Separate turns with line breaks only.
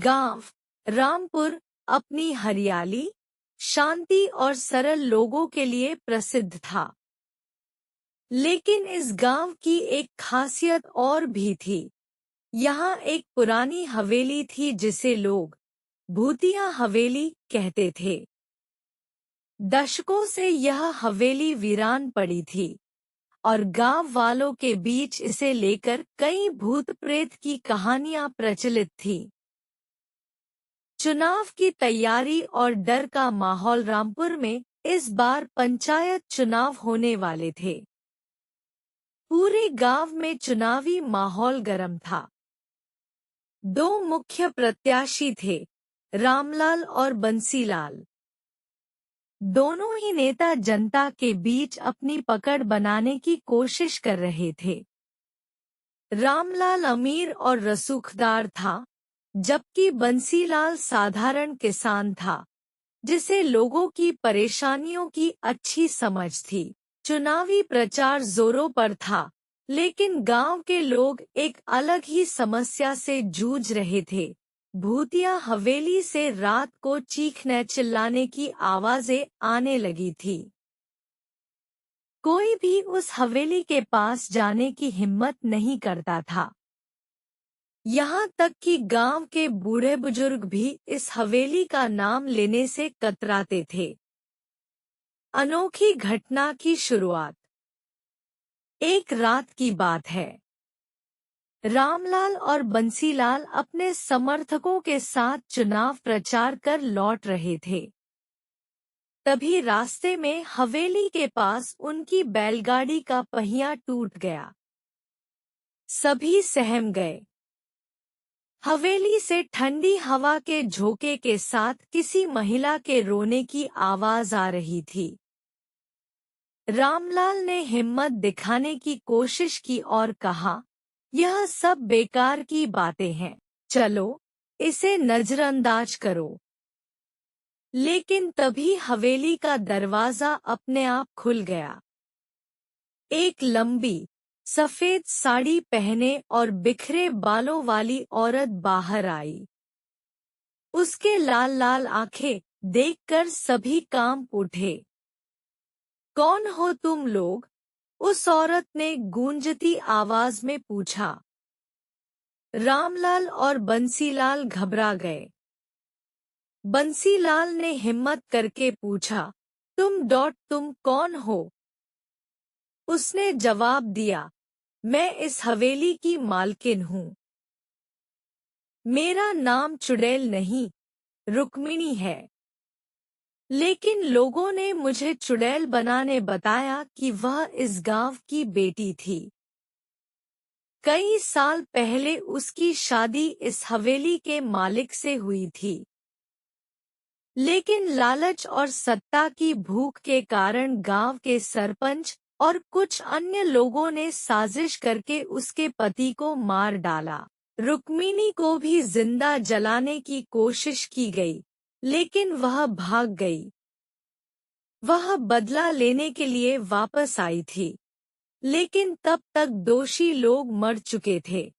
गांव रामपुर अपनी हरियाली, शांति और सरल लोगों के लिए प्रसिद्ध था। लेकिन इस गांव की एक खासियत और भी थी। यहाँ एक पुरानी हवेली थी जिसे लोग भूतिया हवेली कहते थे। दशकों से यह हवेली वीरान पड़ी थी और गांव वालों के बीच इसे लेकर कई भूत प्रेत की कहानियां प्रचलित थीं। चुनाव की तैयारी और डर का माहौल रामपुर में इस बार पंचायत चुनाव होने वाले थे। पूरे गांव में चुनावी माहौल गर्म था। दो मुख्य प्रत्याशी थे, रामलाल और बंसीलाल। दोनों ही नेता जनता के बीच अपनी पकड़ बनाने की कोशिश कर रहे थे। रामलाल अमीर और रसूखदार था, जबकि बंसीलाल साधारण किसान था, जिसे लोगों की परेशानियों की अच्छी समझ थी। चुनावी प्रचार जोरों पर था, लेकिन गांव के लोग एक अलग ही समस्या से जूझ रहे थे। भूतिया हवेली से रात को चीखने चिल्लाने की आवाजें आने लगी थी। कोई भी उस हवेली के पास जाने की हिम्मत नहीं करता था। यहाँ तक कि गांव के बूढ़े बुजुर्ग भी इस हवेली का नाम लेने से कतराते थे। अनोखी घटना की शुरुआत। एक रात की बात है। रामलाल और बंसीलाल अपने समर्थकों के साथ चुनाव प्रचार कर लौट रहे थे। तभी रास्ते में हवेली के पास उनकी बैलगाड़ी का पहिया टूट गया। सभी सहम गए। हवेली से ठंडी हवा के झोंके के साथ किसी महिला के रोने की आवाज आ रही थी। रामलाल ने हिम्मत दिखाने की कोशिश की और कहा, यह सब बेकार की बातें हैं, चलो इसे नजरअंदाज करो। लेकिन तभी हवेली का दरवाजा अपने आप खुल गया। एक लंबी सफेद साड़ी पहने और बिखरे बालों वाली औरत बाहर आई। उसके लाल लाल आंखें देखकर सभी कांप उठे। कौन हो तुम लोग? उस औरत ने गूंजती आवाज में पूछा। रामलाल और बंसीलाल घबरा गए। बंसीलाल ने हिम्मत करके पूछा, तुम कौन हो? उसने जवाब दिया, मैं इस हवेली की मालकिन हूँ। मेरा नाम चुड़ैल नहीं, रुक्मिणी है। लेकिन लोगों ने मुझे चुड़ैल बनाने बताया कि वह इस गांव की बेटी थी। कई साल पहले उसकी शादी इस हवेली के मालिक से हुई थी। लेकिन लालच और सत्ता की भूख के कारण गांव के सरपंच और कुछ अन्य लोगों ने साजिश करके उसके पति को मार डाला। रुक्मिणी को भी जिंदा जलाने की कोशिश की गई, लेकिन वह भाग गई। वह बदला लेने के लिए वापस आई थी, लेकिन तब तक दोषी लोग मर चुके थे।